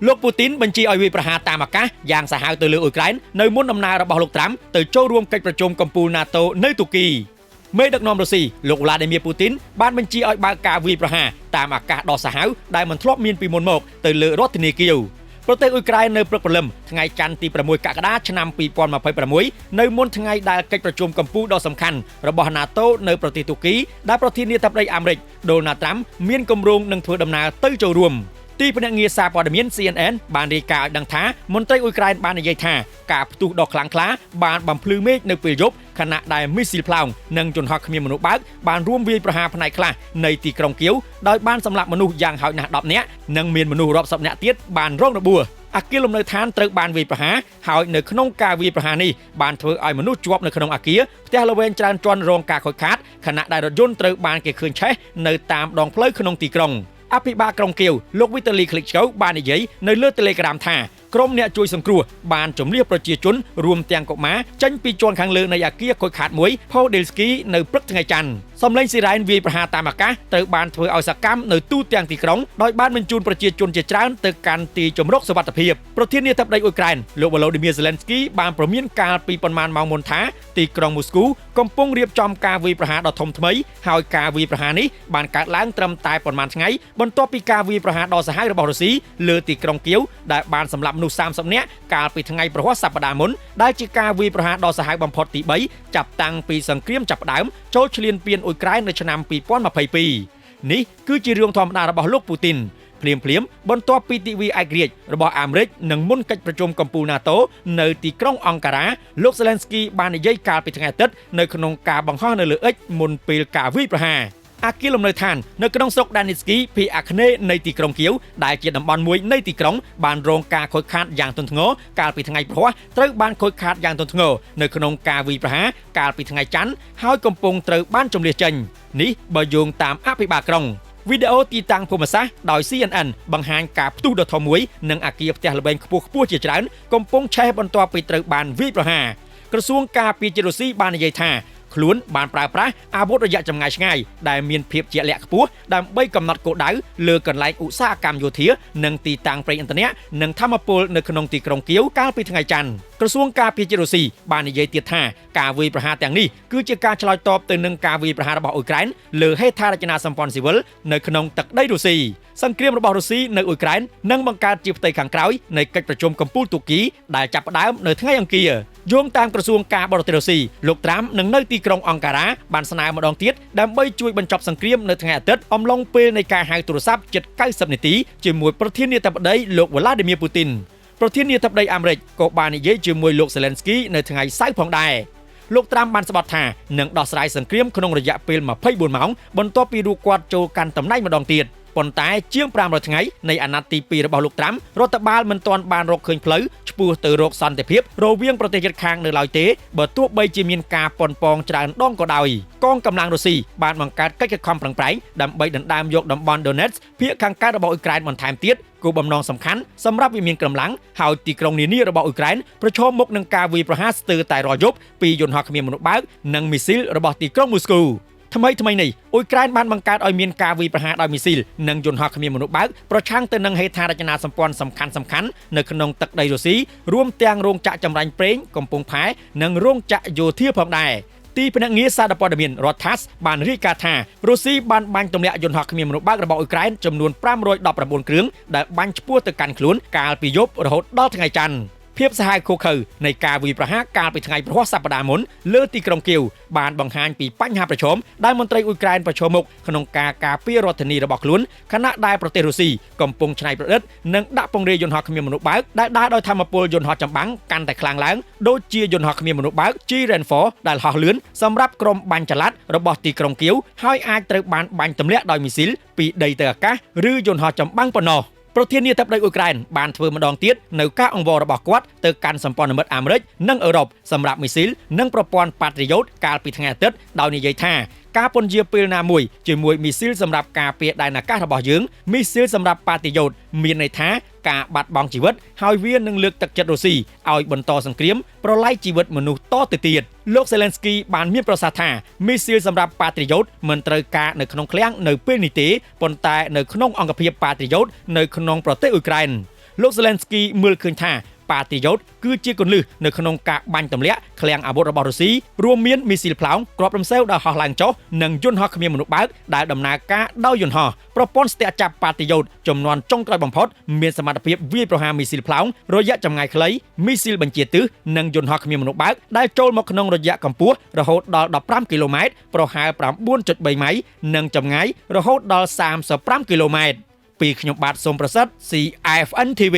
លោកពូទីនបញ្ជាឲ្យវាយប្រហារតាមអាកាសយ៉ាងសាហាវទៅលើអ៊ុយក្រែននៅមុនដំណើររបស់លោកត្រាំទៅចូលរួមកិច្ចប្រជុំកំពូល NATO នៅទូគីមេដឹកនាំរុស្ស៊ីលោក Vladimir Putin បានបញ្ជាឲ្យបើកការវាយប្រហារតាមអាកាសដ៏សាហាវដែលមិនធ្លាប់មានពីមុនមកទៅលើរដ្ឋធានីគៀវប្រទេសអ៊ុយក្រែននៅព្រឹកព្រលឹមថ្ងៃច័ន្ទទី6កក្កដាឆ្នាំ2026នៅមុនថ្ងៃដែលកិច្ចប្រជុំកំពូលដ៏សំខាន់របស់ NATO នៅប្រទេសទូគីដែលប្រធានាធិបតីអាមេរិក Donald Trump មានគម្រោងនឹងធ្វើដំណើរទៅចូលរួមទីភ្នាក់ងារសារព័ត៌មាន CNN បានរាយការណ៍ឲ្យដឹងថាមន្ត្រីអ៊ុយក្រែនបាននិយាយថាការផ្ទុះដ៏ខ្លាំងក្លាបានបំភ្លឺមេឃនៅពេលយប់ខណៈដែលមីស៊ីលផ្លោងនិងយន្តហោះគ្មានមនុស្សបើកបានរួមវាយប្រហារផ្នែកខ្លះនៃទីក្រុងគៀវដោយបានសម្លាប់មនុស្សយ៉ាងហោចណាស់10នាក់និងមានមនុស្សរាប់សិបនាក់ទៀតបានរងរបួសអគារលំនៅឋានត្រូវបានវាយប្រហារហើយនៅក្នុងការវាយប្រហារនេះបានធ្វើឲ្យមនុស្សជាប់នៅក្នុងអគារផ្ទះល្វែងច្រើនជាន់រងការខូចខាតខណៈដែលរថយន្តត្រូវបានគេឃើញឆេះនៅតាមដងផ្លូវក្នុងទីក្រុងអភិបាលក្រុងគៀវលោក Vitaly Klitschko បាននិយាយនៅលើ Telegram ថាក្រុមអ្នកជួយសង្គ្រោះបានជំនះប្រជាជនរួមទាំងកុមារចេញពីជាន់ខាងលើនៃអគារខូចខាតមួយ Podilsky នៅព្រឹកថ្ងៃច័ន្ទសំឡេងស៊ីរ៉ែនវាយប្រហារតាមអាកាសត្រូវបានធ្វើឲ្យសកម្មនៅទូទាំងទីក្រុងដោយបានបញ្ជូនប្រជាជនជាច្រើនទៅកាន់ទីជម្រកសុវត្ថិភាពប្រធានាធិបតីអ៊ុយក្រែនលោក Volodymyr Zelensky បានប្រមានកាលពីប៉ុន្មានម៉ោងមុនថាទីក្រុងមូស្គូកំពុងរៀបចំការវាយប្រហារដ៏ធំថ្មីហើយការវាយប្រហារនេះបានកើតឡើងត្រឹមតែប៉ុន្មានថ្ងៃបន្ទាប់ពីការវាយប្រហារដ៏សាហាវរបស់រុស្ស៊ីលើទីក្រុងគៀវដែលបានសម្លាប់មនុស្ស30នាក់កាលពីថ្ងៃប្រហ័សសប្តាហ៍មុនដែលជាការវាយប្រហារដ៏សាហាវបំផុតទី3ចាប់តាំងពីសង្គ្រាមចាប់ផ្ដើមចូលឈ្លានពានអ៊ុយក្រែននៅឆ្នាំ2022នេះគឺជារឿងធម្មតារបស់លោកពូទីនភ្លាមបន្ទាប់ពីទិវាឯករាជ្យរបស់អាមេរិកនិងមុនកិច្ចប្រជុំកំពូល NATO នៅទីក្រុងអង្ការ៉ាលោក Zelensky បាននិយាយកាលពីថ្ងៃអាទិត្យនៅក្នុងការបង្ហោះនៅលើអិចមុនពេលការវាយប្រហារអគារលំនៅឋាននៅក្នុងស្រុក Danitsky ភាគអាគ្នេយ៍នៃទីក្រុងគៀវដែលជាតំបន់មួយនៃទីក្រុងបានរងការខូចខាតយ៉ាងធ្ងន់ធ្ងរកាលពីថ្ងៃព្រហស្បតិ៍ត្រូវបានខូចខាតយ៉ាងធ្ងន់ធ្ងរនៅក្នុងការវាយប្រហារកាលពីថ្ងៃច័ន្ទហើយកំពុងត្រូវបានជម្លៀសចេញនេះបើយោងតាមអភិបាលក្រុងវីដេអូទីតាំងភូមិសាស្ត្រដោយ CNN បង្ហាញការផ្ទុះដ៏ធំមួយនិងអគារផ្ទះល្វែងខ្ពស់ជាច្រើនកំពុងឆេះបន្ទាប់ពីត្រូវបានវាយប្រហារក្រសួងការពារជាតិរុស្ស៊ីបាននិយាយថាខ្លួនបានប្រើប្រាស់អាវុធរយៈចម្ងាយឆ្ងាយដែលមានភាពជាក់លាក់ខ្ពស់ដើម្បីកំណត់គោលដៅលើកន្លែងឧស្សាហកម្មយោធានិងទីតាំងប្រេងឥន្ធនៈនិងថាមពលនៅក្នុងទីក្រុងគៀវកាលពីថ្ងៃច័ន្ទក្រសួងការពារជាតិរុស្ស៊ីបាននិយាយទៀតថាការវាយប្រហារទាំងនេះគឺជាការឆ្លើយតបទៅនឹងការវាយប្រហាររបស់អ៊ុយក្រែនលើហេដ្ឋារចនាសម្ព័ន្ធស៊ីវិលនៅក្នុងទឹកដីរុស្ស៊ីសង្គ្រាមរបស់រុស្ស៊ីនៅអ៊ុយក្រែននឹងបង្កើតជាផ្ទៃខាងក្រោយនៃកិច្ចប្រជុំកំពូលទូគីដែលចាប់ផ្ដើមនៅថ្ងៃអង្គារយោងតាមក្រសួងការបរទេសរុស្ស៊ីលោកត្រាំនឹងនៅទីក្រុងអង្ការ៉ាបានស្នើម្ដងទៀតដើម្បីជួយបញ្ចប់សង្គ្រាមនៅថ្ងៃអាទិត្យអំឡុងពេលនៃការហៅទូរស័ព្ទជិត90នាទីជាមួយប្រធានាធិបតីលោក Vladimir Putin ប្រធានាធិបតីអាមេរិកក៏បាននិយាយជាមួយលោក Zelensky នៅថ្ងៃសៅរ៍ផងដែរលោកត្រាំបានស្បត់ថានឹងដោះស្រាយសង្គ្រាមក្នុងរយៈពេល24ម៉ោងបន្ទាប់ពីរូបគាត់ចូលកាន់តំណែងម្ដងទៀតប៉ុន្តែជាង500ថ្ងៃនៃអាណត្តិទី2របស់លោកត្រាំរដ្ឋបាលមិនទាន់បានរកឃើញផ្លូវឆ្ពោះទៅរកសន្តិភាពរវាងប្រទេសជិតខាងនៅឡើយទេបើទោះបីជាមានការប៉ុនប៉ងច្រើនដងក៏ដោយកងកម្លាំងរុស្ស៊ីបានបង្កើតកិច្ចខំប្រឹងប្រែងដើម្បីដណ្ដើមយកតំបន់ Donetsk ភាគខាងកើតរបស់អ៊ុយក្រែនបន្ថែមទៀតគោលបំណងសំខាន់សម្រាប់វិមានកម្លាំងហើយទីក្រុងនានារបស់អ៊ុយក្រែនប្រឈមមុខនឹងការវាយប្រហារស្ទើរតែរាល់យប់ពីយន្តហោះគ្មានមនុស្សបើកនិងមីស៊ីលរបស់ទីក្រុងមូស្គូថ្មីនេះអ៊ុយក្រែនបានបង្កើតឲ្យមានការវាយប្រហារដោយមីស៊ីលនិងយន្តហោះគ្មានមនុស្សបើកប្រឆាំងទៅនឹងហេដ្ឋារចនាសម្ព័ន្ធសំខាន់នៅក្នុងទឹកដីរុស្ស៊ីរួមទាំងរោងចក្រចម្រាញ់ប្រេងកំពង់ផែនិងរោងចក្រយោធាផងដែរទីភ្នាក់ងារសារព័ត៌មាន Reuters បានរាយការណ៍ថារុស្ស៊ីបានបាញ់ទម្លាក់យន្តហោះគ្មានមនុស្សបើករបស់អ៊ុយក្រែនចំនួន519គ្រឿងដែលបាញ់ឆ្ពោះទៅកាន់ខ្លួនកាលពីយប់រហូតដល់ថ្ងៃច័ន្ទភាពសាហាវឃោឃៅនៃការវាយប្រហារកាលពីថ្ងៃប្រហ័សសប្តាហ៍មុនលើទីក្រុងគៀវបានបង្ហាញពីបញ្ហាប្រឈមដែលមន្ត្រីអ៊ុយក្រែនប្រឈមមុខក្នុងការការពាររដ្ឋធានីរបស់ខ្លួនខណៈដែលប្រទេសរុស្ស៊ីកំពុងច្នៃប្រឌិតនិងដាក់ពង្រាយយន្តហោះគ្មានមនុស្សបើកដែលដើរដោយថាមពលយន្តហោះចម្បាំងកាន់តែខ្លាំងឡើងដូចជាយន្តហោះគ្មានមនុស្សបើក G-Renfor ដែលហោះលឿនសម្រាប់ក្រុមបាញ់ចល័តរបស់ទីក្រុងគៀវហើយអាចត្រូវបានបាញ់ទម្លាក់ដោយមីស៊ីលពីដីទៅអាកាសឬយន្តហោះចម្បាំងប៉ុណ្ណោះប្រធានាធិបតីអ៊ុយក្រែនបានធ្វើម្ដងទៀតនៅការអង្វររបស់គាត់ទៅកាន់សម្ព័ន្ធមិត្តអាមេរិកនិងអឺរ៉ុបសម្រាប់មីស៊ីលនិងប្រព័ន្ធ Patriot កាលពីថ្ងៃអាទិត្យដោយនិយាយថាការពន្យាពេលណាមួយជាមួយមីស៊ីលសម្រាប់ការពារដែនអាកាសរបស់យើងមីស៊ីលសម្រាប់ Patriot មានន័យថាការបាត់បង់ជីវិតហើយវានឹងលើកទឹកចិត្តរុស្ស៊ីឲ្យបន្តសង្គ្រាមប្រឡាយជីវិតមនុស្សតទៅទៀតលោក Zelensky បានមានប្រសាសន៍ថាមីស៊ីលសម្រាប់ Patriot មិនត្រូវការនៅក្នុងឃ្លាំងនៅពេលនេះទេប៉ុន្តែនៅក្នុងអង្គភាព Patriot នៅក្នុងប្រទេសអ៊ុយក្រែន លោក Zelensky មើលឃើញថាប៉ាទីយ៉ូតគឺជាគន្លឹះនៅក្នុងការបាញ់ទម្លាក់ឃ្លាំងអាវុធរបស់រុស្ស៊ីរួមមានមីស៊ីលផ្លោងគ្រាប់រំសេវដែលហោះឡើងចុះនិងយន្តហោះគ្មានមនុស្សបើកដែលដំណើរការដោយយន្តហោះប្រព័ន្ធស្ទាក់ចាប់ប៉ាទីយ៉ូតចំនួនចុងក្រោយបំផុតមានសមត្ថភាពវាយប្រហារមីស៊ីលផ្លោងរយៈចម្ងាយខ្លីមីស៊ីលបញ្ជាទិសនិងយន្តហោះគ្មានមនុស្សបើកដែលចូលមកក្នុងរយៈកម្ពស់រហូតដល់15គីឡូម៉ែត្រប្រហែល 9.3 ម៉ៃនិងចម្ងាយរហូតដល់35គីឡូម៉ែត្រពីខ្ញុំបាទសូមប្រសិទ្ធ CFN TV